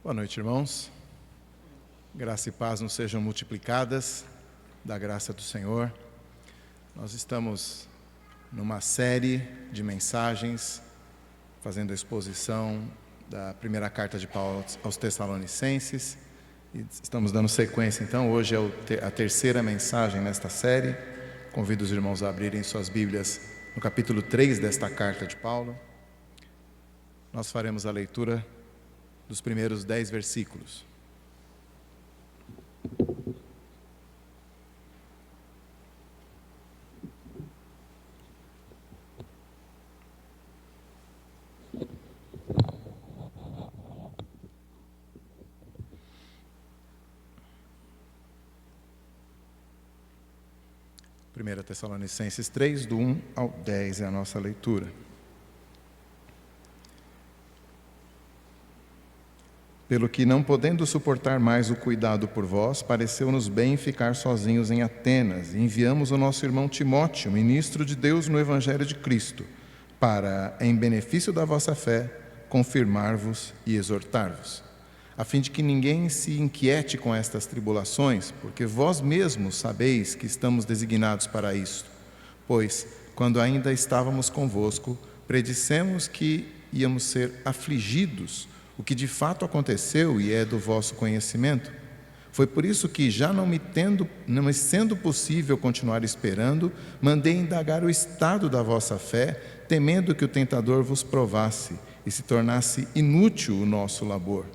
Boa noite, irmãos. Graça e paz nos sejam multiplicadas, da graça do Senhor. Nós estamos numa série de mensagens, fazendo a exposição da primeira carta de Paulo aos Tessalonicenses. E estamos dando sequência, então. Hoje é a terceira mensagem nesta série. Convido os irmãos a abrirem suas Bíblias no capítulo 3 desta carta de Paulo. Nós faremos a leitura dos primeiros 10 versículos. Primeira Tessalonicenses 3, do 1 ao 10 é a nossa leitura. Pelo que, não podendo suportar mais o cuidado por vós, pareceu-nos bem ficar sozinhos em Atenas, e enviamos o nosso irmão Timóteo, ministro de Deus no Evangelho de Cristo, para, em benefício da vossa fé, confirmar-vos e exortar-vos, a fim de que ninguém se inquiete com estas tribulações, porque vós mesmos sabeis que estamos designados para isto. Pois, quando ainda estávamos convosco, predissemos que íamos ser afligidos, o que de fato aconteceu e é do vosso conhecimento. Foi por isso que, já não me sendo possível continuar esperando, mandei indagar o estado da vossa fé, temendo que o tentador vos provasse e se tornasse inútil o nosso labor.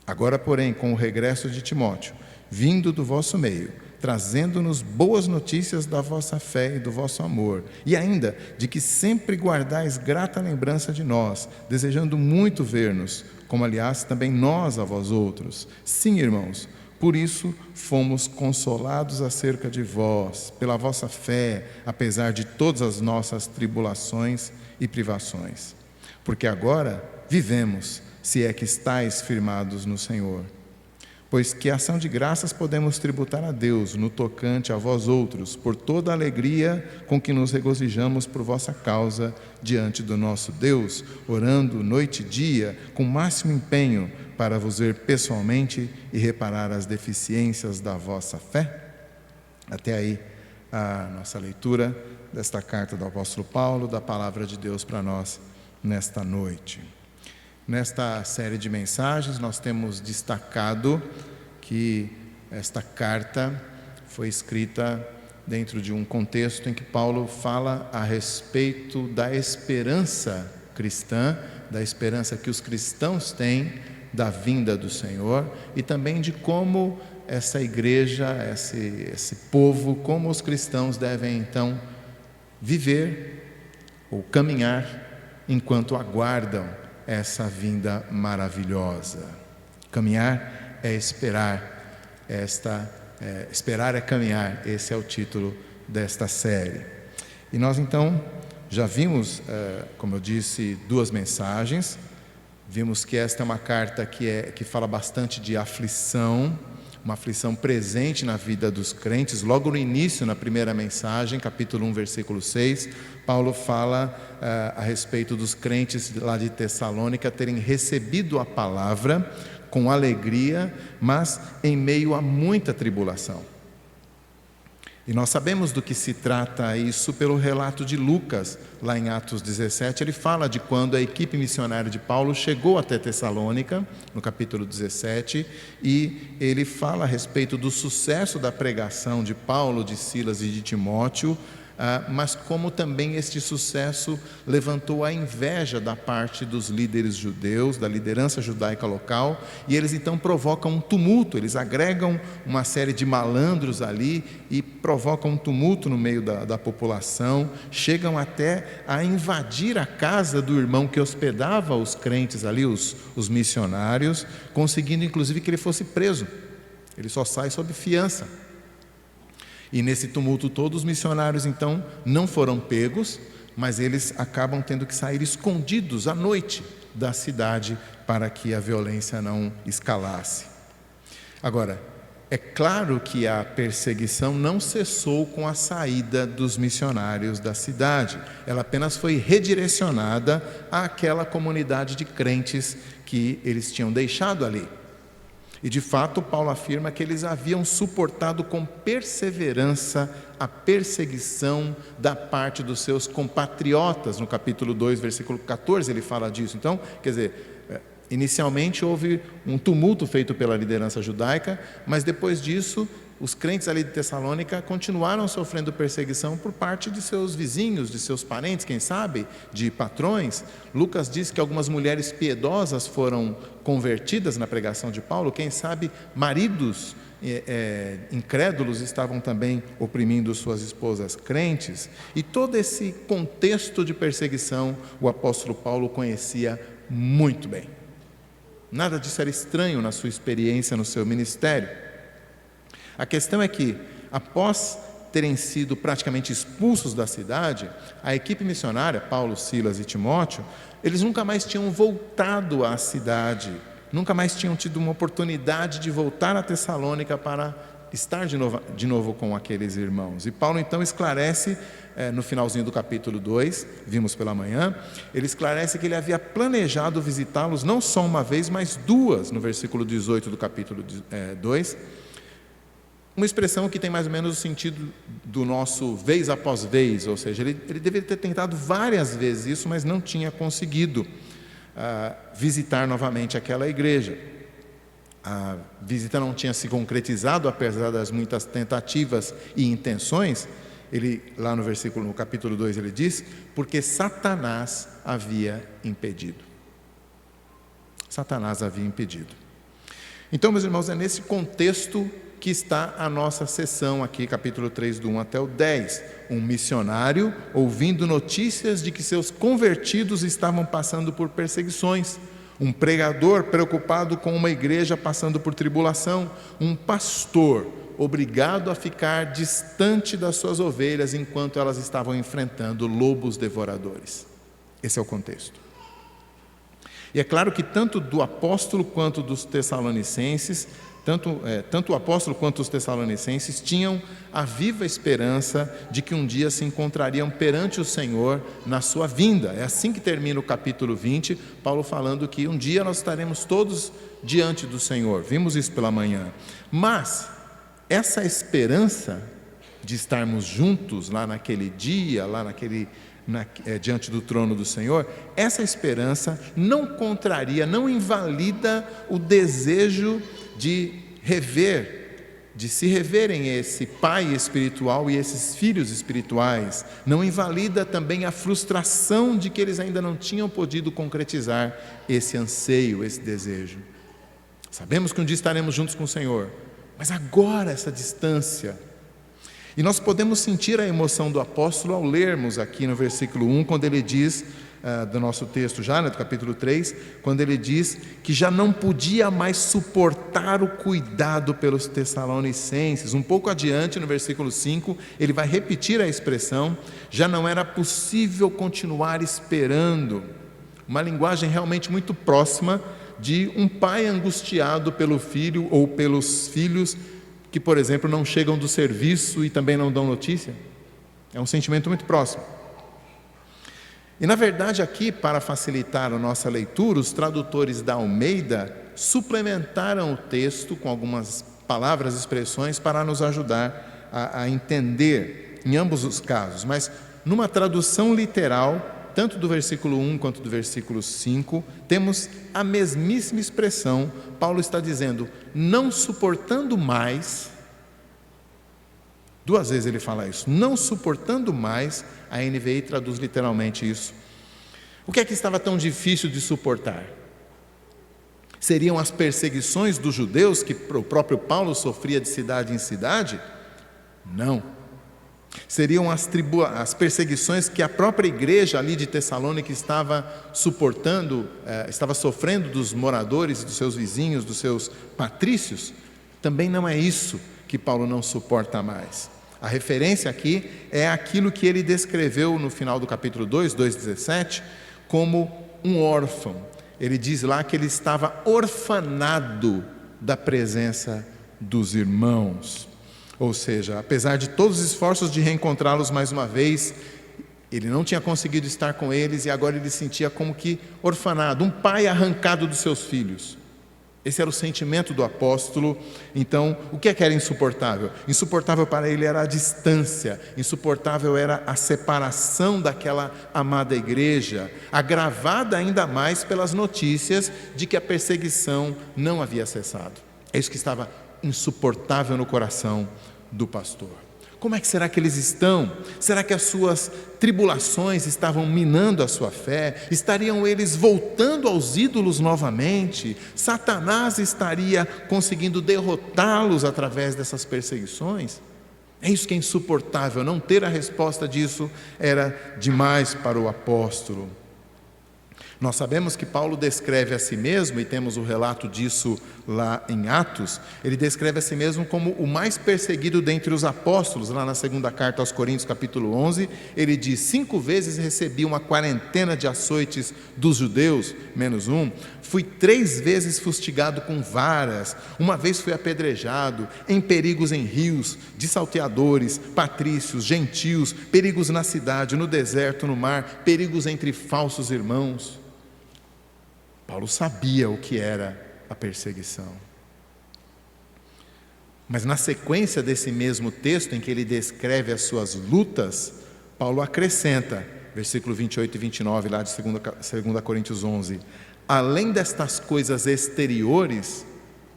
Agora, porém, com o regresso de Timóteo, vindo do vosso meio, trazendo-nos boas notícias da vossa fé e do vosso amor, e ainda de que sempre guardais grata lembrança de nós, desejando muito ver-nos, como aliás também nós a vós outros. Sim, irmãos, por isso fomos consolados acerca de vós, pela vossa fé, apesar de todas as nossas tribulações e privações. Porque agora vivemos, se é que estáis firmados no Senhor. Pois que ação de graças podemos tributar a Deus no tocante a vós outros, por toda a alegria com que nos regozijamos por vossa causa diante do nosso Deus, orando noite e dia com máximo empenho para vos ver pessoalmente e reparar as deficiências da vossa fé? Até aí a nossa leitura desta carta do apóstolo Paulo, da palavra de Deus para nós nesta noite. Nesta série de mensagens, nós temos destacado que esta carta foi escrita dentro de um contexto em que Paulo fala a respeito da esperança cristã, da esperança que os cristãos têm da vinda do Senhor, e também de como essa igreja, esse povo, como os cristãos devem então viver ou caminhar enquanto aguardam essa vinda maravilhosa. Caminhar é esperar, esperar é caminhar, esse é o título desta série. E nós então já vimos, como eu disse, 2 mensagens. Vimos que esta é uma carta que fala bastante de aflição, uma aflição presente na vida dos crentes. Logo no início, na primeira mensagem, capítulo 1, versículo 6, Paulo fala a respeito dos crentes lá de Tessalônica terem recebido a palavra com alegria, mas em meio a muita tribulação. E nós sabemos do que se trata isso pelo relato de Lucas, lá em Atos 17, ele fala de quando a equipe missionária de Paulo chegou até Tessalônica, no capítulo 17, e ele fala a respeito do sucesso da pregação de Paulo, de Silas e de Timóteo, mas como também este sucesso levantou a inveja da parte dos líderes judeus, da liderança judaica local, e eles então provocam um tumulto, eles agregam uma série de malandros ali e provocam um tumulto no meio da população, chegam até a invadir a casa do irmão que hospedava os crentes ali, os missionários, conseguindo inclusive que ele fosse preso. Ele só sai sob fiança. E nesse tumulto todos os missionários então não foram pegos, mas eles acabam tendo que sair escondidos à noite da cidade para que a violência não escalasse. Agora, É claro que a perseguição não cessou com a saída dos missionários da cidade. Ela apenas foi redirecionada àquela comunidade de crentes que eles tinham deixado ali. E de fato, Paulo afirma que eles haviam suportado com perseverança a perseguição da parte dos seus compatriotas. No capítulo 2, versículo 14, ele fala disso. Então, quer dizer, inicialmente houve um tumulto feito pela liderança judaica, mas depois disso, os crentes ali de Tessalônica continuaram sofrendo perseguição por parte de seus vizinhos, de seus parentes, quem sabe, de patrões. Lucas diz que algumas mulheres piedosas foram convertidas na pregação de Paulo, quem sabe maridos incrédulos estavam também oprimindo suas esposas crentes. E todo esse contexto de perseguição o apóstolo Paulo conhecia muito bem. Nada disso era estranho na sua experiência, no seu ministério. A questão é que, após terem sido praticamente expulsos da cidade, a equipe missionária, Paulo, Silas e Timóteo, eles nunca mais tinham voltado à cidade, nunca mais tinham tido uma oportunidade de voltar a Tessalônica para estar de novo com aqueles irmãos. E Paulo então esclarece, no finalzinho do capítulo 2, vimos pela manhã, ele esclarece que ele havia planejado visitá-los não só uma vez, mas duas, no versículo 18 do capítulo 2, uma expressão que tem mais ou menos o sentido do nosso vez após vez, ou seja, ele deveria ter tentado várias vezes isso, mas não tinha conseguido visitar novamente aquela igreja. A visita não tinha se concretizado, apesar das muitas tentativas e intenções. Ele, lá no capítulo 2, ele diz, porque Satanás havia impedido. Satanás havia impedido. Então, meus irmãos, é nesse contexto que está a nossa sessão aqui, capítulo 3, do 1 até o 10. Um missionário ouvindo notícias de que seus convertidos estavam passando por perseguições. Um pregador preocupado com uma igreja passando por tribulação. Um pastor obrigado a ficar distante das suas ovelhas enquanto elas estavam enfrentando lobos devoradores. Esse é o contexto. E é claro que tanto do apóstolo quanto dos tessalonicenses, tanto o apóstolo quanto os tessalonicenses tinham a viva esperança de que um dia se encontrariam perante o Senhor na sua vinda. É assim que termina o capítulo 20, Paulo falando que um dia nós estaremos todos diante do Senhor. Vimos isso pela manhã. Mas essa esperança de estarmos juntos lá naquele dia, diante do trono do Senhor, essa esperança não contraria, não invalida o desejo de se reverem esse pai espiritual e esses filhos espirituais. Não invalida também a frustração de que eles ainda não tinham podido concretizar esse anseio, esse desejo. Sabemos que um dia estaremos juntos com o Senhor, mas agora essa distância. E nós podemos sentir a emoção do apóstolo ao lermos aqui no versículo 1, quando ele diz, do nosso texto já, do capítulo 3, quando ele diz que já não podia mais suportar o cuidado pelos tessalonicenses. Um pouco adiante, no versículo 5, ele vai repetir a expressão, já não era possível continuar esperando. Uma linguagem realmente muito próxima de um pai angustiado pelo filho ou pelos filhos que, por exemplo, não chegam do serviço e também não dão notícia. É um sentimento muito próximo. E, na verdade, aqui, para facilitar a nossa leitura, os tradutores da Almeida suplementaram o texto com algumas palavras, expressões, para nos ajudar a entender em ambos os casos. Mas, numa tradução literal, tanto do versículo 1 quanto do versículo 5, temos a mesmíssima expressão. Paulo está dizendo, não suportando mais. Duas vezes ele fala isso, não suportando mais. A NVI traduz literalmente isso. O que é que estava tão difícil de suportar? Seriam as perseguições dos judeus que o próprio Paulo sofria de cidade em cidade? Não. Seriam as perseguições que a própria igreja ali de Tessalônica estava suportando, estava sofrendo dos moradores, dos seus vizinhos, dos seus patrícios? Também não é isso que Paulo não suporta mais. A referência aqui é aquilo que ele descreveu no final do capítulo 2, 2,17, como um órfão. Ele diz lá que ele estava orfanado da presença dos irmãos. Ou seja, apesar de todos os esforços de reencontrá-los mais uma vez, ele não tinha conseguido estar com eles e agora ele se sentia como que orfanado, um pai arrancado dos seus filhos. Esse era o sentimento do apóstolo. Então, o que era insuportável? Insuportável para ele era a distância, insuportável era a separação daquela amada igreja, agravada ainda mais pelas notícias de que a perseguição não havia cessado. É isso que estava insuportável no coração do pastor. Como é que será que eles estão? Será que as suas tribulações estavam minando a sua fé? Estariam eles voltando aos ídolos novamente? Satanás estaria conseguindo derrotá-los através dessas perseguições? É isso que é insuportável. Não ter a resposta disso era demais para o apóstolo. Nós sabemos que Paulo descreve a si mesmo, e temos o relato disso lá em Atos. Ele descreve a si mesmo como o mais perseguido dentre os apóstolos. Lá na segunda carta aos Coríntios, capítulo 11, ele diz: 5 vezes recebi uma quarentena de açoites dos judeus, menos um. Fui 3 vezes fustigado com varas, uma vez fui apedrejado, em perigos em rios, de salteadores, patrícios, gentios, perigos na cidade, no deserto, no mar, perigos entre falsos irmãos. Paulo sabia o que era a perseguição. Mas na sequência desse mesmo texto, em que ele descreve as suas lutas, Paulo acrescenta, versículo 28 e 29, lá de 2 Coríntios 11, além destas coisas exteriores,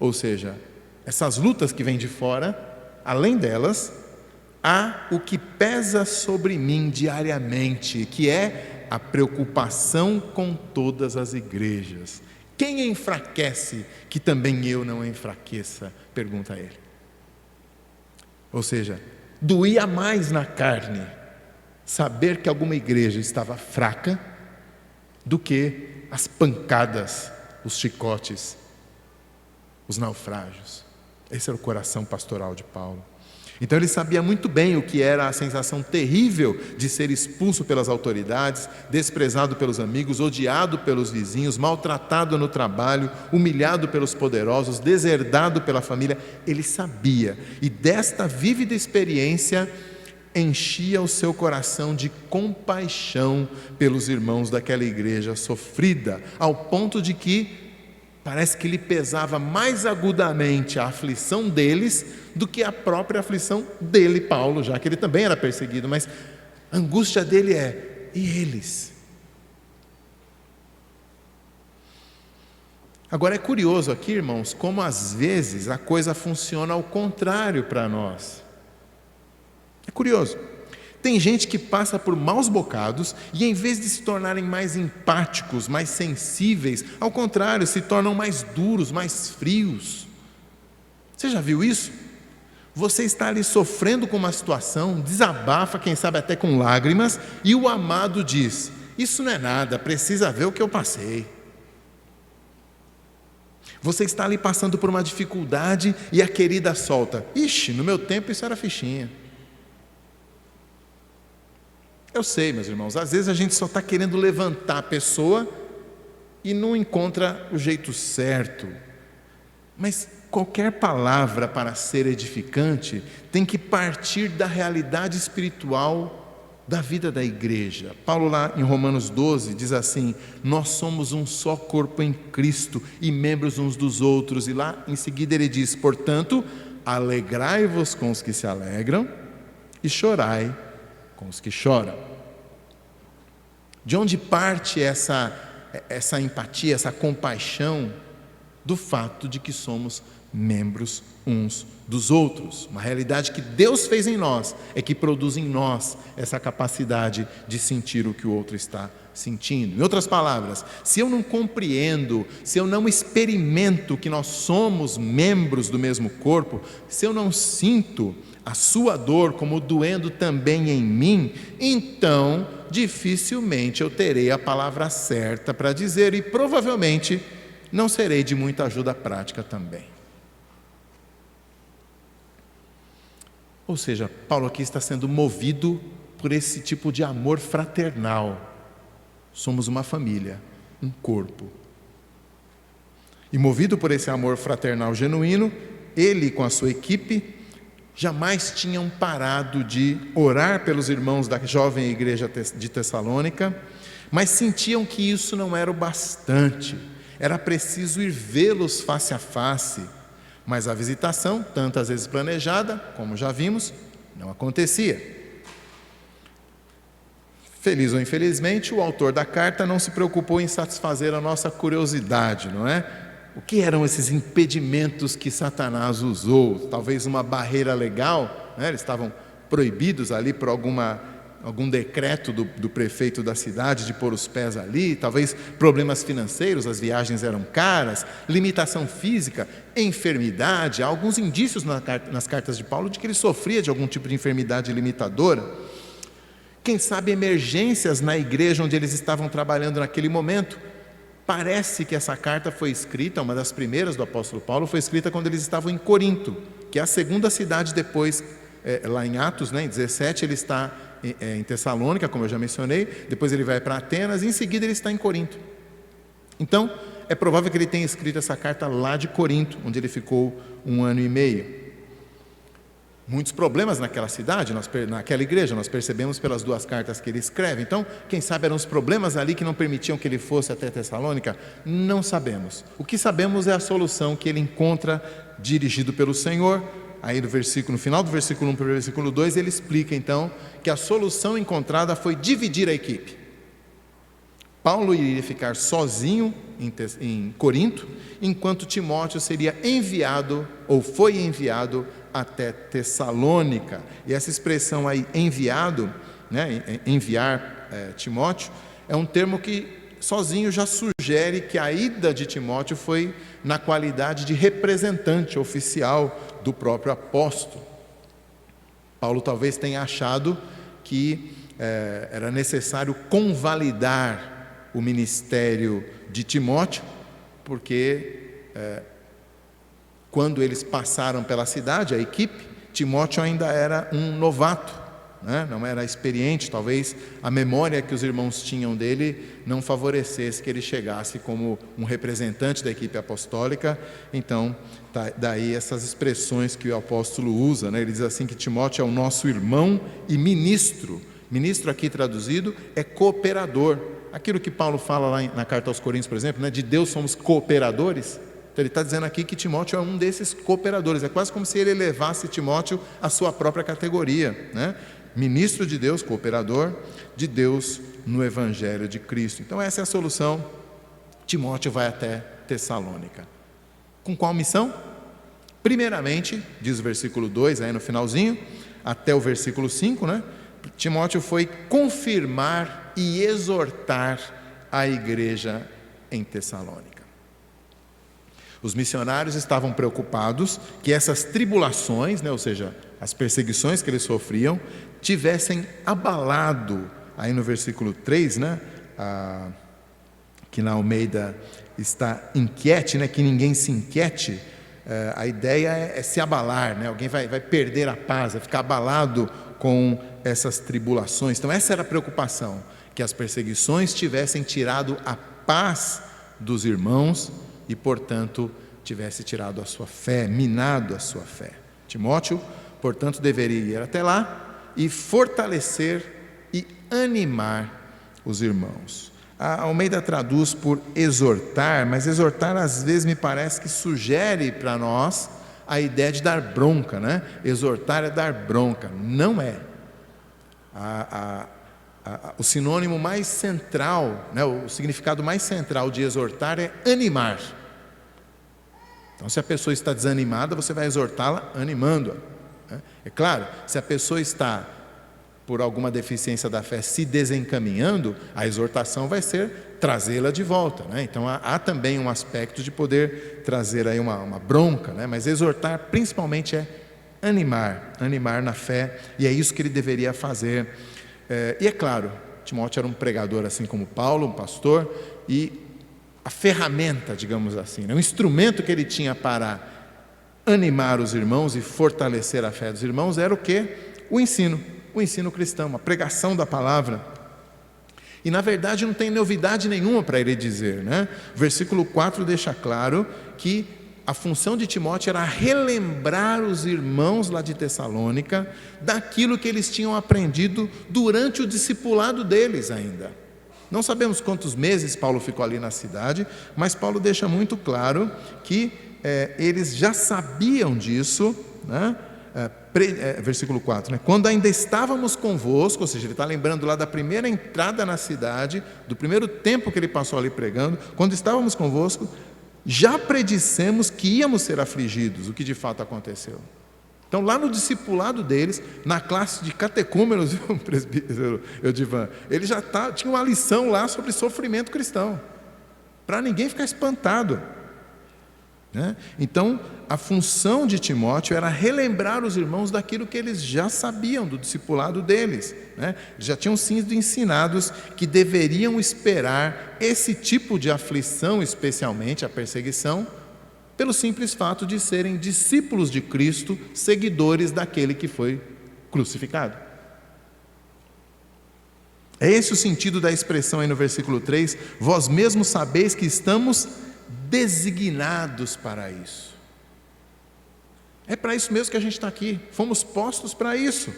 ou seja, essas lutas que vêm de fora, além delas, há o que pesa sobre mim diariamente, que é a preocupação com todas as igrejas. Quem enfraquece que também eu não enfraqueça? Pergunta ele. Ou seja, doía mais na carne saber que alguma igreja estava fraca do que as pancadas, os chicotes, os naufrágios. Esse era o coração pastoral de Paulo. Então ele sabia muito bem o que era a sensação terrível de ser expulso pelas autoridades, desprezado pelos amigos, odiado pelos vizinhos, maltratado no trabalho, humilhado pelos poderosos, deserdado pela família. Ele sabia, e desta vívida experiência enchia o seu coração de compaixão pelos irmãos daquela igreja sofrida, ao ponto de que parece que lhe pesava mais agudamente a aflição deles do que a própria aflição dele, Paulo, já que ele também era perseguido. Mas a angústia dele é: e eles? Agora é curioso aqui, irmãos, como às vezes a coisa funciona ao contrário para nós. É curioso. Tem gente que passa por maus bocados e, em vez de se tornarem mais empáticos, mais sensíveis, ao contrário, se tornam mais duros, mais frios. Você já viu isso? Você está ali sofrendo com uma situação, desabafa, quem sabe até com lágrimas, e o amado diz: isso não é nada, precisa ver o que eu passei. Você está ali passando por uma dificuldade e a querida solta: ixi, no meu tempo isso era fichinha. Eu sei, meus irmãos, às vezes a gente só está querendo levantar a pessoa e não encontra o jeito certo. Mas qualquer palavra para ser edificante tem que partir da realidade espiritual da vida da igreja. Paulo lá em Romanos 12 diz assim: nós somos um só corpo em Cristo e membros uns dos outros. E lá em seguida ele diz: portanto, alegrai-vos com os que se alegram e chorai com os que choram. De onde parte essa empatia, essa compaixão? Do fato de que somos membros uns dos outros. Uma realidade que Deus fez em nós é que produz em nós essa capacidade de sentir o que o outro está sentindo. Em outras palavras, se eu não compreendo, se eu não experimento que nós somos membros do mesmo corpo, se eu não sinto a sua dor como doendo também em mim, então dificilmente eu terei a palavra certa para dizer e provavelmente não serei de muita ajuda prática também. Ou seja, Paulo aqui está sendo movido por esse tipo de amor fraternal. Somos uma família, um corpo. E movido por esse amor fraternal genuíno, ele com a sua equipe jamais tinham parado de orar pelos irmãos da jovem igreja de Tessalônica, mas sentiam que isso não era o bastante, era preciso ir vê-los face a face, mas a visitação, tantas vezes planejada, como já vimos, não acontecia. Feliz ou infelizmente, o autor da carta não se preocupou em satisfazer a nossa curiosidade, não é? O que eram esses impedimentos que Satanás usou? Talvez uma barreira legal, né? Eles estavam proibidos ali por algum decreto do prefeito da cidade de pôr os pés ali, talvez problemas financeiros, as viagens eram caras, limitação física, enfermidade. Há alguns indícios nas cartas de Paulo de que ele sofria de algum tipo de enfermidade limitadora. Quem sabe emergências na igreja onde eles estavam trabalhando naquele momento. Parece que essa carta foi escrita, uma das primeiras do apóstolo Paulo, foi escrita quando eles estavam em Corinto, que é a segunda cidade depois, lá em Atos, né, em 17, ele está em Tessalônica, como eu já mencionei, depois ele vai para Atenas, e em seguida ele está em Corinto. Então, é provável que ele tenha escrito essa carta lá de Corinto, onde ele ficou 1 ano e meio. Muitos problemas naquela cidade, naquela igreja, nós percebemos pelas 2 cartas que ele escreve. Então, quem sabe eram os problemas ali que não permitiam que ele fosse até Tessalônica? Não sabemos. O que sabemos é a solução que ele encontra dirigido pelo Senhor. Aí no final do versículo 1 para o versículo 2, ele explica então que a solução encontrada foi dividir a equipe. Paulo iria ficar sozinho em Corinto, enquanto Timóteo seria enviado, ou foi enviado, até Tessalônica. E essa expressão aí, enviado, né, enviar Timóteo, é um termo que sozinho já sugere que a ida de Timóteo foi na qualidade de representante oficial do próprio apóstolo. Paulo talvez tenha achado que era necessário convalidar o ministério de Timóteo, porque quando eles passaram pela cidade, a equipe, Timóteo ainda era um novato, né? Não era experiente, talvez a memória que os irmãos tinham dele não favorecesse que ele chegasse como um representante da equipe apostólica. Então, daí essas expressões que o apóstolo usa, né? Ele diz assim que Timóteo é o nosso irmão e ministro. Ministro aqui traduzido é cooperador. Aquilo que Paulo fala lá na carta aos Coríntios, por exemplo, né? De Deus somos cooperadores. Então ele está dizendo aqui que Timóteo é um desses cooperadores. É quase como se ele elevasse Timóteo à sua própria categoria, né? Ministro de Deus, cooperador de Deus no Evangelho de Cristo. Então essa é a solução. Timóteo vai até Tessalônica. Com qual missão? Primeiramente, diz o versículo 2, aí no finalzinho, até o versículo 5, né? Timóteo foi confirmar e exortar a igreja em Tessalônica. Os missionários estavam preocupados que essas tribulações, né, ou seja, as perseguições que eles sofriam, tivessem abalado, aí no versículo 3, né, que na Almeida está inquiete, né, que ninguém se inquiete. A ideia é se abalar, né, alguém vai perder a paz, vai ficar abalado com essas tribulações. Então essa era a preocupação, que as perseguições tivessem tirado a paz dos irmãos e, portanto, tivesse tirado a sua fé, minado a sua fé. Timóteo, portanto, deveria ir até lá e fortalecer e animar os irmãos. A Almeida traduz por exortar, mas exortar às vezes me parece que sugere para nós a ideia de dar bronca, né? Exortar é dar bronca. Não é. O sinônimo mais central, né, o significado mais central de exortar é animar. Então, se a pessoa está desanimada, você vai exortá-la animando-a, né? É claro, se a pessoa está, por alguma deficiência da fé, se desencaminhando, a exortação vai ser trazê-la de volta, né? Então, há também um aspecto de poder trazer aí uma bronca, né? Mas exortar principalmente é animar na fé, e é isso que ele deveria fazer. E é claro, Timóteo era um pregador assim como Paulo, um pastor, e a ferramenta, digamos assim, né, o instrumento que ele tinha para animar os irmãos e fortalecer a fé dos irmãos era o quê? O ensino cristão, a pregação da palavra. E na verdade não tem novidade nenhuma para ele dizer, né? O versículo 4 deixa claro que a função de Timóteo era relembrar os irmãos lá de Tessalônica daquilo que eles tinham aprendido durante o discipulado deles ainda. Não sabemos quantos meses Paulo ficou ali na cidade, mas Paulo deixa muito claro que eles já sabiam disso, né? Versículo 4, né? Quando ainda estávamos convosco, ou seja, ele está lembrando lá da primeira entrada na cidade, do primeiro tempo que ele passou ali pregando, quando estávamos convosco, já predissemos que íamos ser afligidos, o que de fato aconteceu. Então, lá no discipulado deles, na classe de catecúmenos, o presbítero Eudivan, ele já tinha uma lição lá sobre sofrimento cristão, para ninguém ficar espantado, né? Então, a função de Timóteo era relembrar os irmãos daquilo que eles já sabiam do discipulado deles, né? Já tinham sido ensinados que deveriam esperar esse tipo de aflição, especialmente a perseguição, pelo simples fato de serem discípulos de Cristo, seguidores daquele que foi crucificado. É esse o sentido da expressão aí no versículo 3, vós mesmos sabeis que estamos designados para isso. É para isso mesmo que a gente está aqui, fomos postos para isso.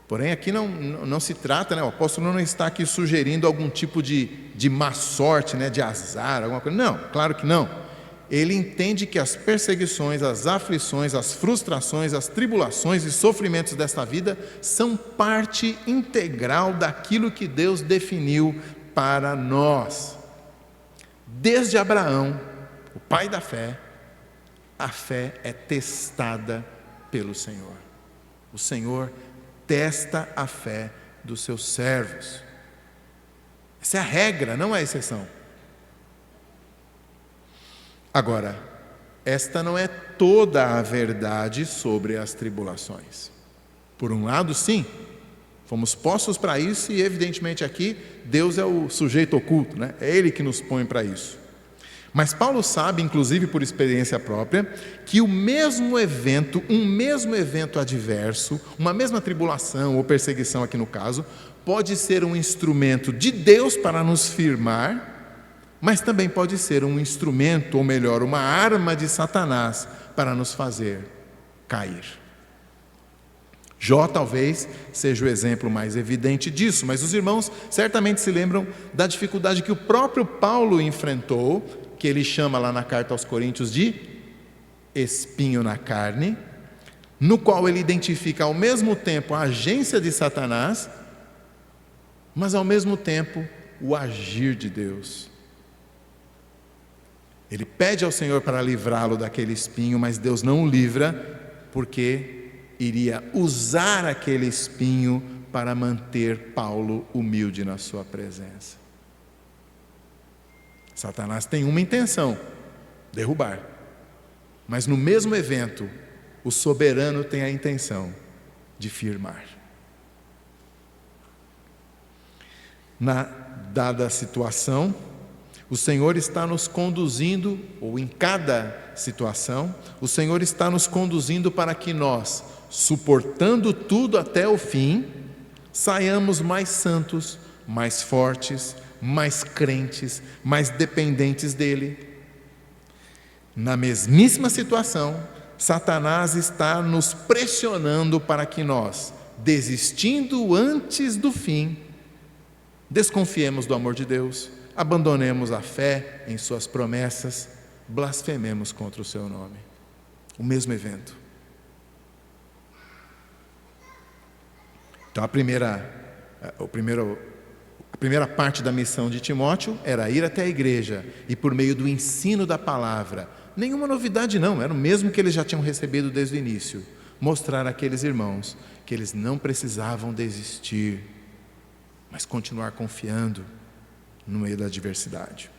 Porém, aqui não se trata, né? O apóstolo não está aqui sugerindo algum tipo de má sorte, né? De azar, alguma coisa. Não, claro que não. Ele entende que as perseguições, as aflições, as frustrações, as tribulações e sofrimentos desta vida são parte integral daquilo que Deus definiu para nós. Desde Abraão, o pai da fé, a fé é testada pelo Senhor. O Senhor testa a fé dos seus servos. Essa é a regra, não é a exceção. Agora, esta não é toda a verdade sobre as tribulações. Por um lado, sim, fomos postos para isso e, evidentemente, aqui, Deus é o sujeito oculto, né? É Ele que nos põe para isso. Mas Paulo sabe, inclusive por experiência própria, que um mesmo evento adverso, uma mesma tribulação ou perseguição aqui no caso, pode ser um instrumento de Deus para nos firmar, mas também pode ser um instrumento, ou melhor, uma arma de Satanás para nos fazer cair. Jó talvez seja o exemplo mais evidente disso, mas os irmãos certamente se lembram da dificuldade que o próprio Paulo enfrentou, que ele chama lá na carta aos Coríntios de espinho na carne, no qual ele identifica ao mesmo tempo a agência de Satanás, mas ao mesmo tempo o agir de Deus. Ele pede ao Senhor para livrá-lo daquele espinho, mas Deus não o livra, porque iria usar aquele espinho para manter Paulo humilde na sua presença. Satanás tem uma intenção: derrubar. Mas no mesmo evento, o soberano tem a intenção de firmar. Na dada situação, o Senhor está nos conduzindo, ou em cada situação, o Senhor está nos conduzindo para que nós, suportando tudo até o fim, saiamos mais santos, mais fortes, mais crentes, mais dependentes dEle. Na mesmíssima situação, Satanás está nos pressionando para que nós, desistindo antes do fim, desconfiemos do amor de Deus, abandonemos a fé em suas promessas, blasfememos contra o seu nome. O mesmo evento. Então a primeira parte da missão de Timóteo era ir até a igreja e, por meio do ensino da palavra, nenhuma novidade não, era o mesmo que eles já tinham recebido desde o início, mostrar àqueles irmãos que eles não precisavam desistir, mas continuar confiando no meio da adversidade.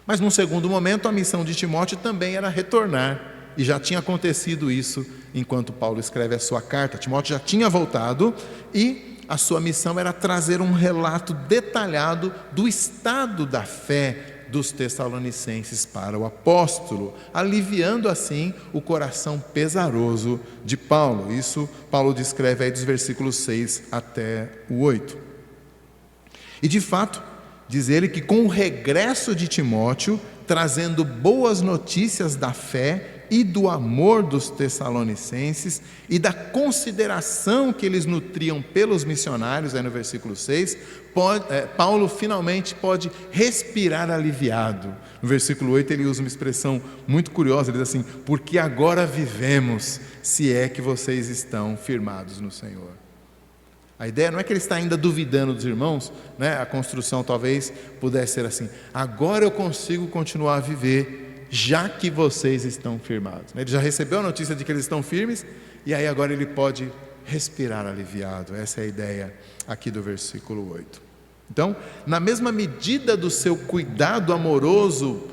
Mas num segundo momento, a missão de Timóteo também era retornar, e já tinha acontecido isso enquanto Paulo escreve a sua carta. Timóteo já tinha voltado e a sua missão era trazer um relato detalhado do estado da fé dos tessalonicenses para o apóstolo, aliviando assim o coração pesaroso de Paulo. Isso Paulo descreve aí dos versículos 6 até o 8. E de fato, diz ele que com o regresso de Timóteo, trazendo boas notícias da fé e do amor dos tessalonicenses e da consideração que eles nutriam pelos missionários, aí no versículo 6, Paulo finalmente pode respirar aliviado. No versículo 8 ele usa uma expressão muito curiosa, ele diz assim: porque agora vivemos, se é que vocês estão firmados no Senhor. A ideia não é que ele está ainda duvidando dos irmãos, né? A construção talvez pudesse ser assim: agora eu consigo continuar a viver, já que vocês estão firmados. Ele já recebeu a notícia de que eles estão firmes, e aí agora ele pode respirar aliviado. Essa é a ideia aqui do versículo 8. Então, na mesma medida do seu cuidado amoroso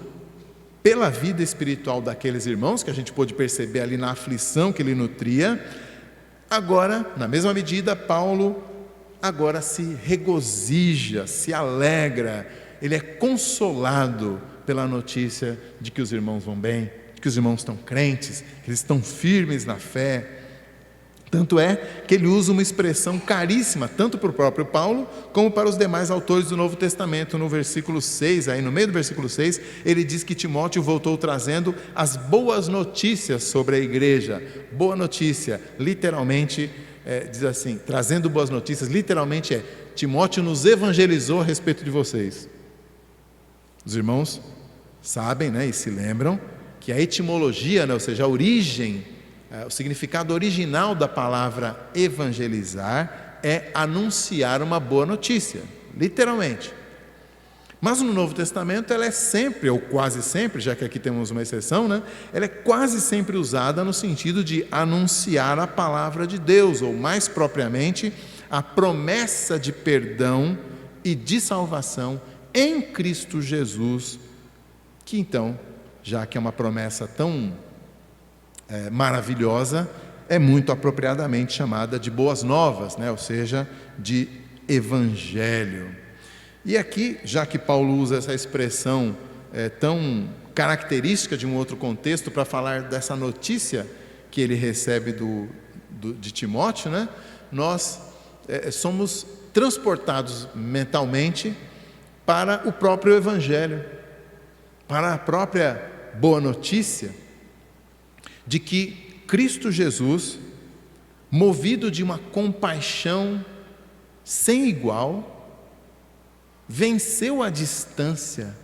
pela vida espiritual daqueles irmãos, que a gente pôde perceber ali na aflição que ele nutria, agora, na mesma medida, Paulo agora se regozija, se alegra, ele é consolado pela notícia de que os irmãos vão bem, de que os irmãos estão crentes, que eles estão firmes na fé. Tanto é que ele usa uma expressão caríssima, tanto para o próprio Paulo, como para os demais autores do Novo Testamento. No versículo 6, aí no meio do versículo 6, ele diz que Timóteo voltou trazendo as boas notícias sobre a igreja. Boa notícia, literalmente, diz assim, trazendo boas notícias, literalmente Timóteo nos evangelizou a respeito de vocês. Os irmãos sabem, né, e se lembram, que a etimologia, né, ou seja, a origem, o significado original da palavra evangelizar é anunciar uma boa notícia, literalmente. Mas no Novo Testamento ela é sempre, ou quase sempre, já que aqui temos uma exceção, né? Ela é quase sempre usada no sentido de anunciar a palavra de Deus, ou mais propriamente, a promessa de perdão e de salvação em Cristo Jesus, que então, já que é uma promessa tão maravilhosa, é muito apropriadamente chamada de boas novas, né? Ou seja, de evangelho. E aqui, já que Paulo usa essa expressão tão característica de um outro contexto para falar dessa notícia que ele recebe de Timóteo, né? Nós somos transportados mentalmente para o próprio evangelho, para a própria boa notícia de que Cristo Jesus, movido de uma compaixão sem igual, venceu a distância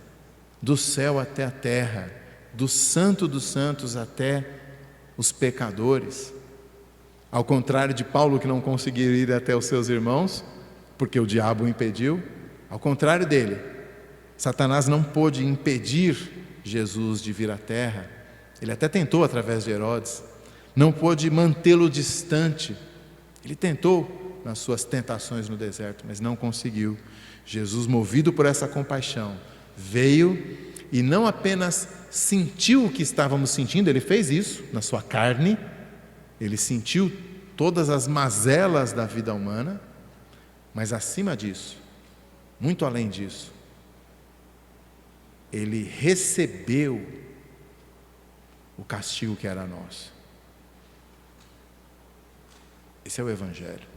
do céu até a terra, do Santo dos Santos até os pecadores. Ao contrário de Paulo, que não conseguiu ir até os seus irmãos, porque o diabo o impediu, ao contrário dele, Satanás não pôde impedir Jesus de vir à terra. Ele até tentou através de Herodes, não pôde mantê-lo distante. Ele tentou nas suas tentações no deserto, mas não conseguiu. Jesus, movido por essa compaixão, veio e não apenas sentiu o que estávamos sentindo, ele fez isso na sua carne, ele sentiu todas as mazelas da vida humana, mas acima disso, muito além disso, ele recebeu o castigo que era nosso. Esse é o evangelho.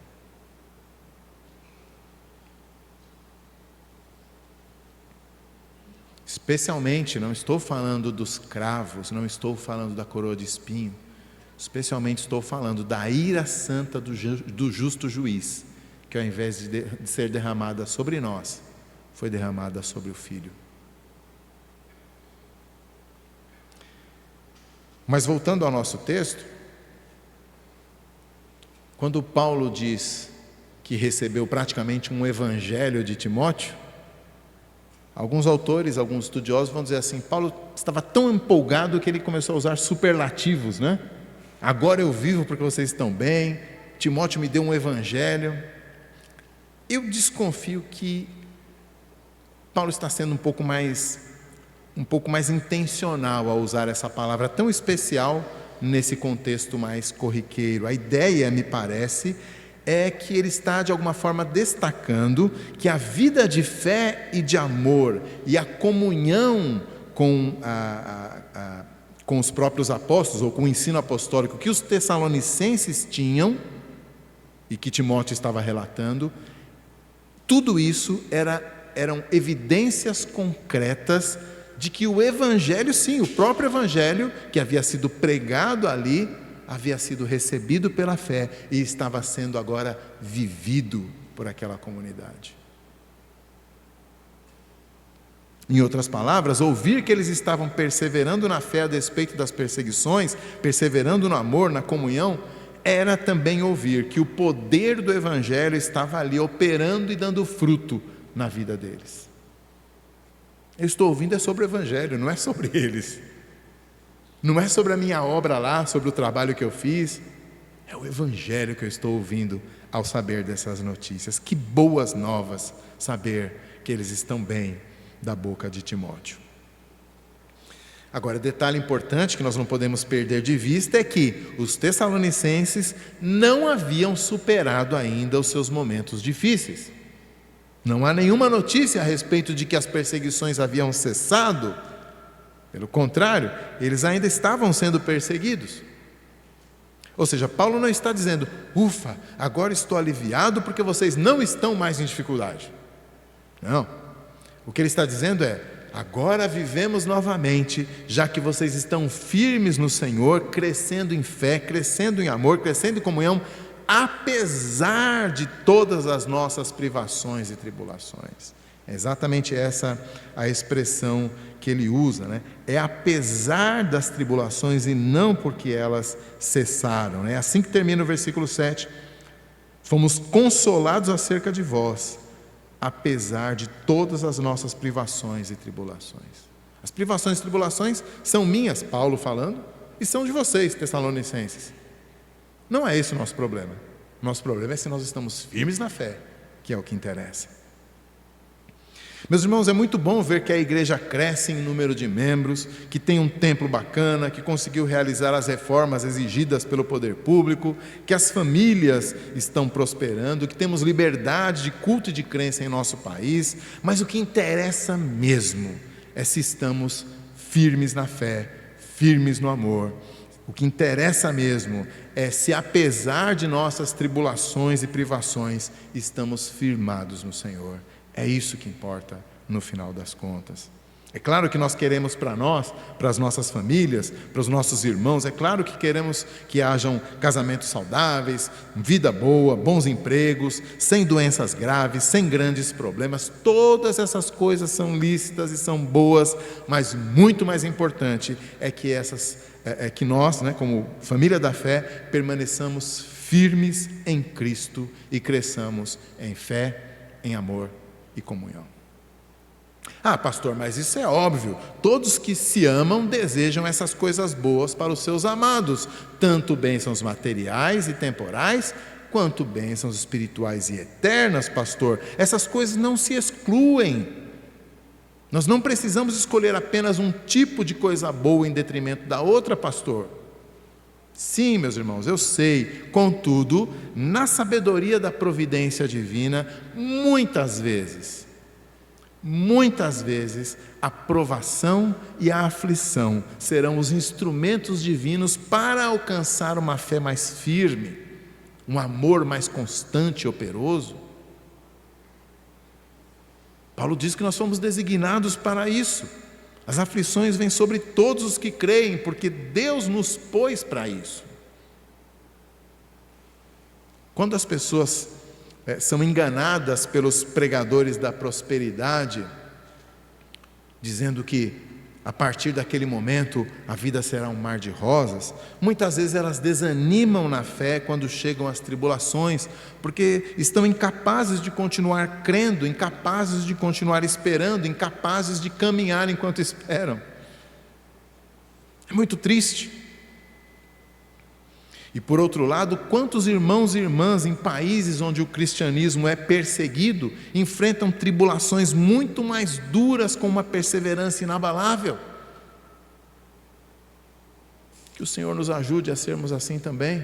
Especialmente, não estou falando dos cravos, não estou falando da coroa de espinho, especialmente estou falando da ira santa do justo juiz, que ao invés de ser derramada sobre nós, foi derramada sobre o Filho. Mas voltando ao nosso texto, quando Paulo diz que recebeu praticamente um evangelho de Timóteo, alguns autores, alguns estudiosos vão dizer assim: Paulo estava tão empolgado que ele começou a usar superlativos, né? Agora eu vivo porque vocês estão bem, Timóteo me deu um evangelho. Eu desconfio que Paulo está sendo um pouco mais intencional ao usar essa palavra tão especial nesse contexto mais corriqueiro. A ideia, me parece, é que ele está de alguma forma destacando que a vida de fé e de amor e a comunhão com os próprios apóstolos, ou com o ensino apostólico que os tessalonicenses tinham e que Timóteo estava relatando, tudo isso eram evidências concretas de que o Evangelho, sim, o próprio Evangelho que havia sido pregado ali, havia sido recebido pela fé e estava sendo agora vivido por aquela comunidade. Em outras palavras, ouvir que eles estavam perseverando na fé a despeito das perseguições, perseverando no amor, na comunhão, era também ouvir que o poder do Evangelho estava ali operando e dando fruto na vida deles. Eu estou ouvindo sobre o Evangelho, não é sobre eles. Não é sobre a minha obra lá, sobre o trabalho que eu fiz. É o Evangelho que eu estou ouvindo ao saber dessas notícias. Que boas novas saber que eles estão bem da boca de Timóteo. Agora, detalhe importante que nós não podemos perder de vista é que os tessalonicenses não haviam superado ainda os seus momentos difíceis. Não há nenhuma notícia a respeito de que as perseguições haviam cessado. Pelo contrário, eles ainda estavam sendo perseguidos. Ou seja, Paulo não está dizendo, ufa, agora estou aliviado porque vocês não estão mais em dificuldade. Não. O que ele está dizendo é, agora vivemos novamente, já que vocês estão firmes no Senhor, crescendo em fé, crescendo em amor, crescendo em comunhão, apesar de todas as nossas privações e tribulações. É exatamente essa a expressão que ele usa, né? É apesar das tribulações e não porque elas cessaram. É assim que termina o versículo 7. Fomos consolados acerca de vós, apesar de todas as nossas privações e tribulações. As privações e tribulações são minhas, Paulo falando, e são de vocês, tessalonicenses. Não é esse o nosso problema. Nosso problema é se nós estamos firmes na fé, que é o que interessa. Meus irmãos, é muito bom ver que a igreja cresce em número de membros, que tem um templo bacana, que conseguiu realizar as reformas exigidas pelo poder público, que as famílias estão prosperando, que temos liberdade de culto e de crença em nosso país, mas o que interessa mesmo é se estamos firmes na fé, firmes no amor. O que interessa mesmo é se, apesar de nossas tribulações e privações, estamos firmados no Senhor. É isso que importa no final das contas. É claro que nós queremos para nós, para as nossas famílias, para os nossos irmãos, é claro que queremos que hajam casamentos saudáveis, vida boa, bons empregos, sem doenças graves, sem grandes problemas. Todas essas coisas são lícitas e são boas, mas muito mais importante é que nós, né, como família da fé, permaneçamos firmes em Cristo e cresçamos em fé, em amor e comunhão. Ah, pastor, mas isso é óbvio. Todos que se amam desejam essas coisas boas para os seus amados, tanto bênçãos materiais e temporais, quanto bênçãos espirituais e eternas, pastor. Essas coisas não se excluem. Nós não precisamos escolher apenas um tipo de coisa boa em detrimento da outra, pastor. Sim, meus irmãos, eu sei. Contudo, na sabedoria da providência divina, muitas vezes, a provação e a aflição serão os instrumentos divinos para alcançar uma fé mais firme, um amor mais constante e operoso. Paulo diz que nós fomos designados para isso. As aflições vêm sobre todos os que creem, porque Deus nos pôs para isso. Quando as pessoas são enganadas pelos pregadores da prosperidade, dizendo que a partir daquele momento a vida será um mar de rosas, muitas vezes elas desanimam na fé quando chegam as tribulações, porque estão incapazes de continuar crendo, incapazes de continuar esperando, incapazes de caminhar enquanto esperam. É muito triste. E por outro lado, quantos irmãos e irmãs em países onde o cristianismo é perseguido, enfrentam tribulações muito mais duras com uma perseverança inabalável? Que o Senhor nos ajude a sermos assim também.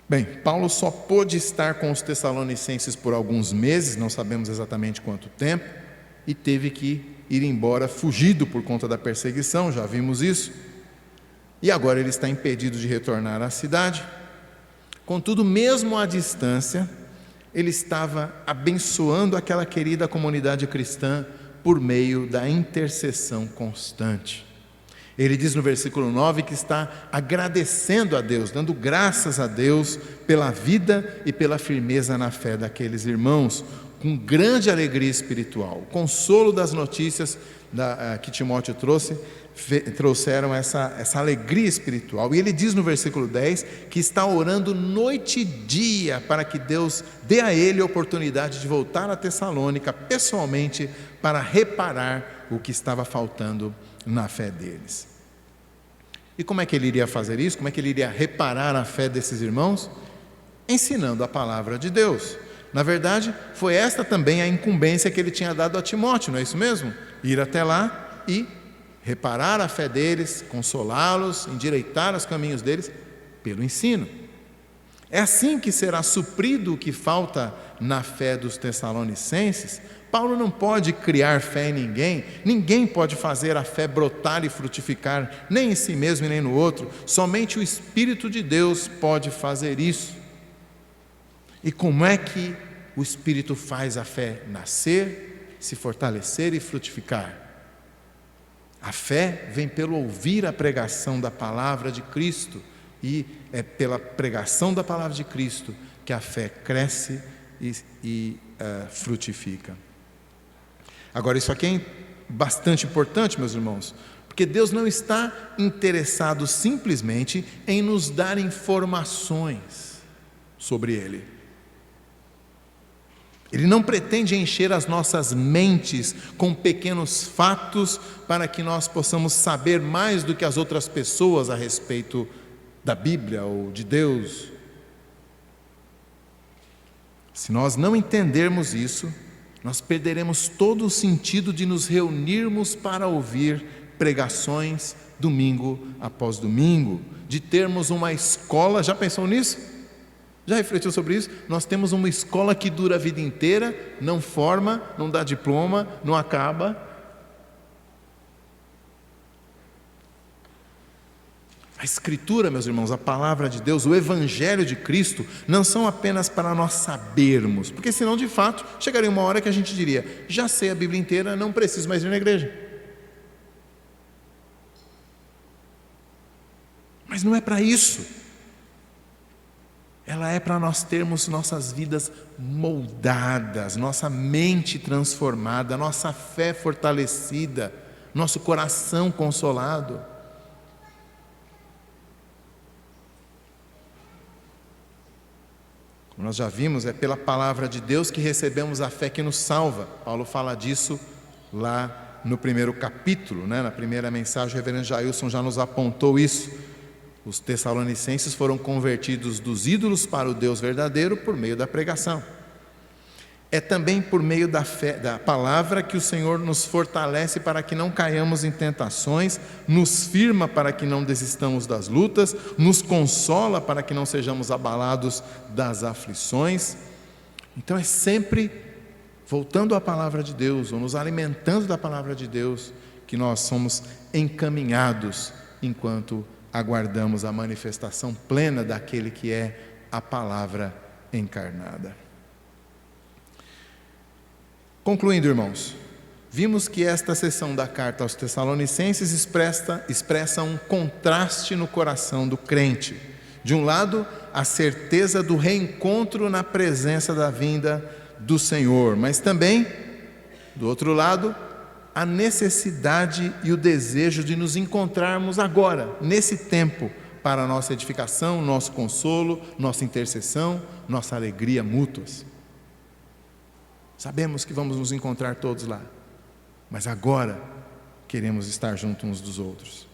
Bem, Paulo só pôde estar com os tessalonicenses por alguns meses, não sabemos exatamente quanto tempo, e teve que ir embora fugido por conta da perseguição, já vimos isso, e agora ele está impedido de retornar à cidade. Contudo, mesmo à distância, ele estava abençoando aquela querida comunidade cristã por meio da intercessão constante. Ele diz no versículo 9 que está agradecendo a Deus, dando graças a Deus pela vida e pela firmeza na fé daqueles irmãos, com grande alegria espiritual. O consolo das notícias que Timóteo trouxeram essa alegria espiritual. E ele diz no versículo 10 que está orando noite e dia para que Deus dê a ele a oportunidade de voltar a Tessalônica pessoalmente para reparar o que estava faltando na fé deles. E como é que ele iria fazer isso? Como é que ele iria reparar a fé desses irmãos? Ensinando a palavra de Deus. Na verdade, foi esta também a incumbência que ele tinha dado a Timóteo, não é isso mesmo? Ir até lá e reparar a fé deles, consolá-los, endireitar os caminhos deles pelo ensino. É assim que será suprido o que falta na fé dos tessalonicenses. Paulo não pode criar fé em ninguém, ninguém pode fazer a fé brotar e frutificar, nem em si mesmo e nem no outro, somente o Espírito de Deus pode fazer isso. E como é que o Espírito faz a fé nascer, se fortalecer e frutificar? A fé vem pelo ouvir a pregação da palavra de Cristo, e é pela pregação da palavra de Cristo que a fé cresce e frutifica. Agora, isso aqui é bastante importante, meus irmãos, porque Deus não está interessado simplesmente em nos dar informações sobre Ele. Ele não pretende encher as nossas mentes com pequenos fatos para que nós possamos saber mais do que as outras pessoas a respeito da Bíblia ou de Deus. Se nós não entendermos isso, nós perderemos todo o sentido de nos reunirmos para ouvir pregações domingo após domingo, de termos uma escola. Já pensou nisso? Já refletiu sobre isso? Nós temos uma escola que dura a vida inteira, não forma, não dá diploma, não acaba. A Escritura, meus irmãos, a palavra de Deus, o Evangelho de Cristo, não são apenas para nós sabermos, porque senão, de fato, chegaria uma hora que a gente diria: já sei a Bíblia inteira, não preciso mais ir na igreja. Mas não é para isso. Ela é para nós termos nossas vidas moldadas, nossa mente transformada, nossa fé fortalecida, nosso coração consolado. Como nós já vimos, é pela palavra de Deus que recebemos a fé que nos salva. Paulo fala disso lá no primeiro capítulo, né? Na primeira mensagem, o reverendo Jailson já nos apontou isso. Os tessalonicenses foram convertidos dos ídolos para o Deus verdadeiro por meio da pregação. É também por meio da fé, da palavra, que o Senhor nos fortalece para que não caiamos em tentações, nos firma para que não desistamos das lutas, nos consola para que não sejamos abalados das aflições. Então é sempre voltando à palavra de Deus, ou nos alimentando da palavra de Deus, que nós somos encaminhados enquanto aguardamos a manifestação plena daquele que é a palavra encarnada. Concluindo, irmãos, vimos que esta seção da carta aos Tessalonicenses expressa um contraste no coração do crente. De um lado, a certeza do reencontro na presença da vinda do Senhor, mas também, do outro lado, a necessidade e o desejo de nos encontrarmos agora, nesse tempo, para a nossa edificação, nosso consolo, nossa intercessão, nossa alegria mútuas. Sabemos que vamos nos encontrar todos lá, mas agora queremos estar juntos uns dos outros.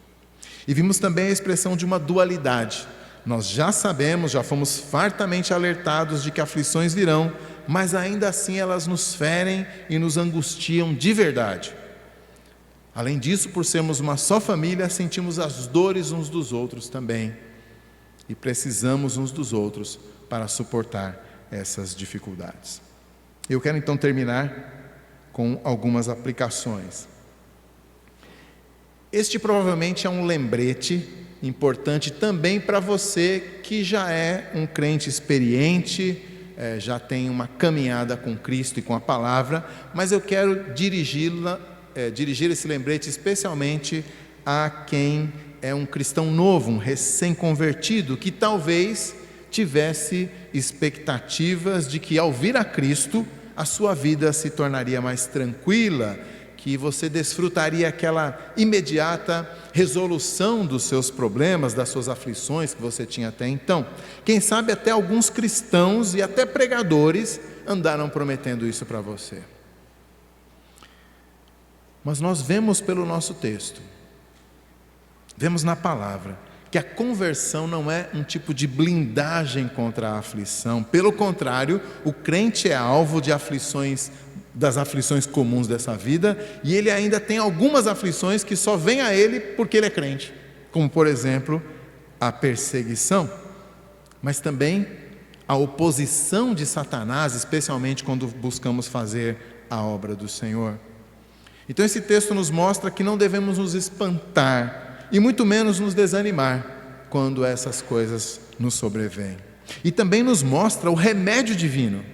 E vimos também a expressão de uma dualidade. Nós já sabemos, já fomos fartamente alertados de que aflições virão, mas ainda assim elas nos ferem e nos angustiam de verdade. Além disso, por sermos uma só família, sentimos as dores uns dos outros também, e precisamos uns dos outros para suportar essas dificuldades. Eu quero então terminar com algumas aplicações. Este provavelmente é um lembrete importante também para você que já é um crente experiente, já tem uma caminhada com Cristo e com a palavra, mas eu quero dirigir esse lembrete especialmente a quem é um cristão novo, um recém-convertido, que talvez tivesse expectativas de que ao vir a Cristo a sua vida se tornaria mais tranquila, que você desfrutaria aquela imediata resolução dos seus problemas, das suas aflições que você tinha até então. Quem sabe até alguns cristãos e até pregadores andaram prometendo isso para você. Mas nós vemos pelo nosso texto, vemos na palavra, que a conversão não é um tipo de blindagem contra a aflição. Pelo contrário, o crente é alvo de aflições, das aflições comuns dessa vida, e ele ainda tem algumas aflições que só vêm a ele porque ele é crente, como por exemplo, a perseguição, mas também a oposição de Satanás, especialmente quando buscamos fazer a obra do Senhor. Então esse texto nos mostra que não devemos nos espantar e muito menos nos desanimar quando essas coisas nos sobrevêm. E também nos mostra o remédio divino.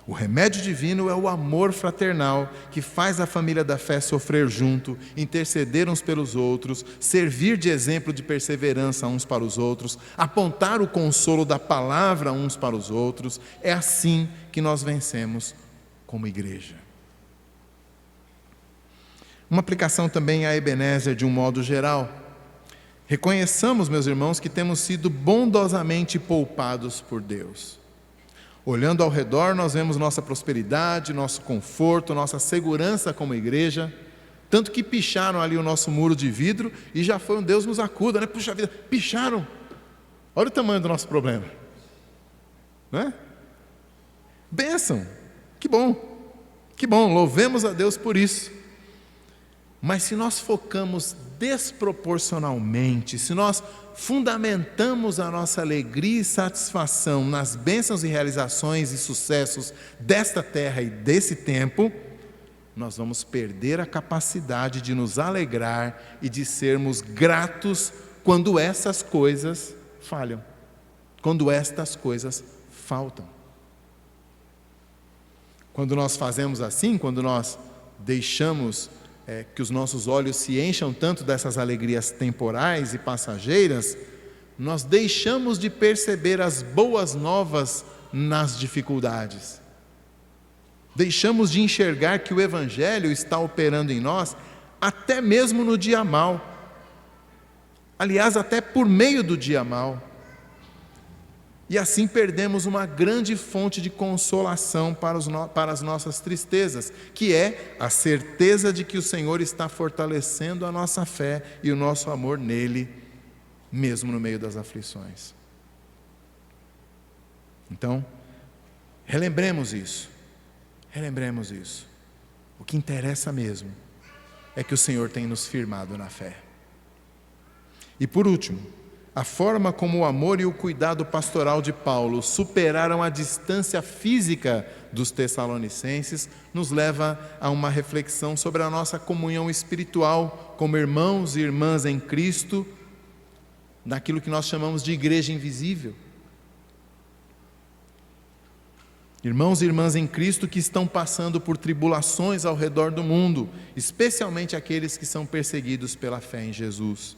O remédio divino é o amor fraternal que faz a família da fé sofrer junto, interceder uns pelos outros, servir de exemplo de perseverança uns para os outros, apontar o consolo da palavra uns para os outros. É assim que nós vencemos como igreja. Uma aplicação também a Ebenezer de um modo geral. Reconheçamos, meus irmãos, que temos sido bondosamente poupados por Deus. Olhando ao redor, nós vemos nossa prosperidade, nosso conforto, nossa segurança como igreja, tanto que picharam ali o nosso muro de vidro e já foi um Deus nos acuda, né? Puxa vida, picharam. Olha o tamanho do nosso problema. Não é? Bênção. Que bom, louvemos a Deus por isso. Mas se nós focamos desproporcionalmente, se nós fundamentamos a nossa alegria e satisfação nas bênçãos e realizações e sucessos desta terra e desse tempo, nós vamos perder a capacidade de nos alegrar e de sermos gratos quando essas coisas falham, quando estas coisas faltam. Quando nós fazemos assim, quando nós deixamos que os nossos olhos se encham tanto dessas alegrias temporais e passageiras, nós deixamos de perceber as boas novas nas dificuldades. Deixamos de enxergar que o Evangelho está operando em nós, até mesmo no dia mau. Aliás, até por meio do dia mau. E assim perdemos uma grande fonte de consolação para as nossas tristezas, que é a certeza de que o Senhor está fortalecendo a nossa fé e o nosso amor nele, mesmo no meio das aflições. Então, relembremos isso. O que interessa mesmo é que o Senhor tem nos firmado na fé. E por último, a forma como o amor e o cuidado pastoral de Paulo superaram a distância física dos tessalonicenses nos leva a uma reflexão sobre a nossa comunhão espiritual como irmãos e irmãs em Cristo, naquilo que nós chamamos de igreja invisível. Irmãos e irmãs em Cristo que estão passando por tribulações ao redor do mundo, especialmente aqueles que são perseguidos pela fé em Jesus.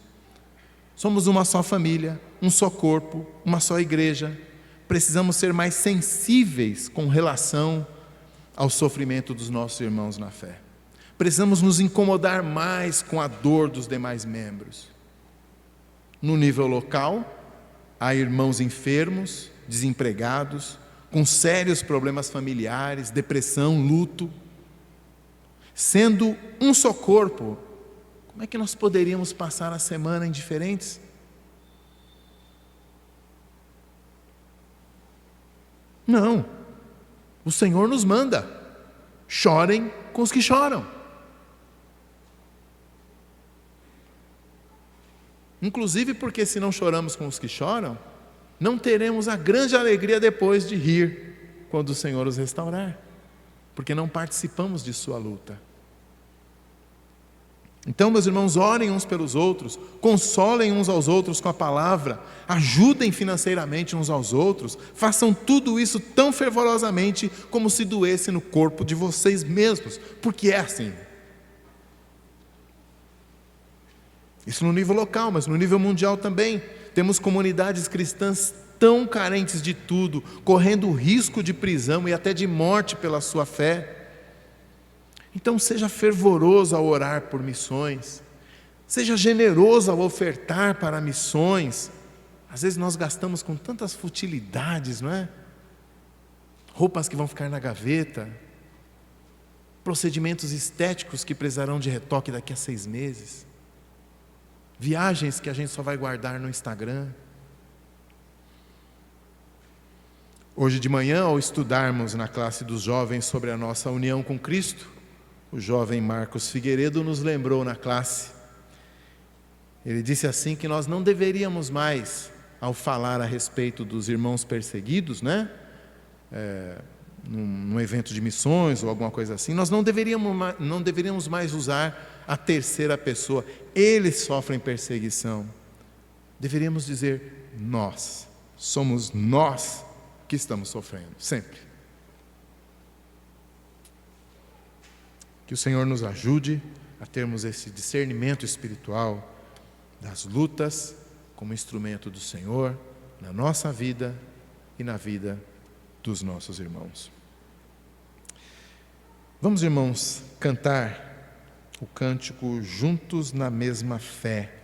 Somos uma só família, um só corpo, uma só igreja. Precisamos ser mais sensíveis com relação ao sofrimento dos nossos irmãos na fé. Precisamos nos incomodar mais com a dor dos demais membros. No nível local, há irmãos enfermos, desempregados, com sérios problemas familiares, depressão, luto. Sendo um só corpo, como é que nós poderíamos passar a semana indiferentes? Não. O Senhor nos manda: chorem com os que choram. Inclusive porque se não choramos com os que choram, não teremos a grande alegria depois de rir quando o Senhor os restaurar, porque não participamos de sua luta. Então, meus irmãos, orem uns pelos outros, consolem uns aos outros com a palavra, ajudem financeiramente uns aos outros, façam tudo isso tão fervorosamente como se doesse no corpo de vocês mesmos, porque é assim. Isso no nível local, mas no nível mundial também. Temos comunidades cristãs tão carentes de tudo, correndo o risco de prisão e até de morte pela sua fé. Então seja fervoroso ao orar por missões, seja generoso ao ofertar para missões. Às vezes nós gastamos com tantas futilidades, não é? Roupas que vão ficar na gaveta, procedimentos estéticos que precisarão de retoque daqui a 6 meses, viagens que a gente só vai guardar no Instagram. Hoje de manhã, ao estudarmos na classe dos jovens sobre a nossa união com Cristo, o jovem Marcos Figueiredo nos lembrou na classe. Ele disse assim que nós não deveríamos mais, ao falar a respeito dos irmãos perseguidos, né? Num evento de missões ou alguma coisa assim, nós não deveríamos mais usar a terceira pessoa. Eles sofrem perseguição. Deveríamos dizer nós. Somos nós que estamos sofrendo, sempre. Que o Senhor nos ajude a termos esse discernimento espiritual das lutas como instrumento do Senhor na nossa vida e na vida dos nossos irmãos. Vamos, irmãos, cantar o cântico Juntos na Mesma Fé.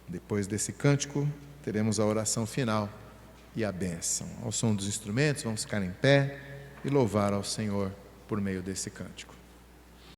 Depois desse cântico, teremos a oração final e a bênção. Ao som dos instrumentos, vamos ficar em pé e louvar ao Senhor por meio desse cântico.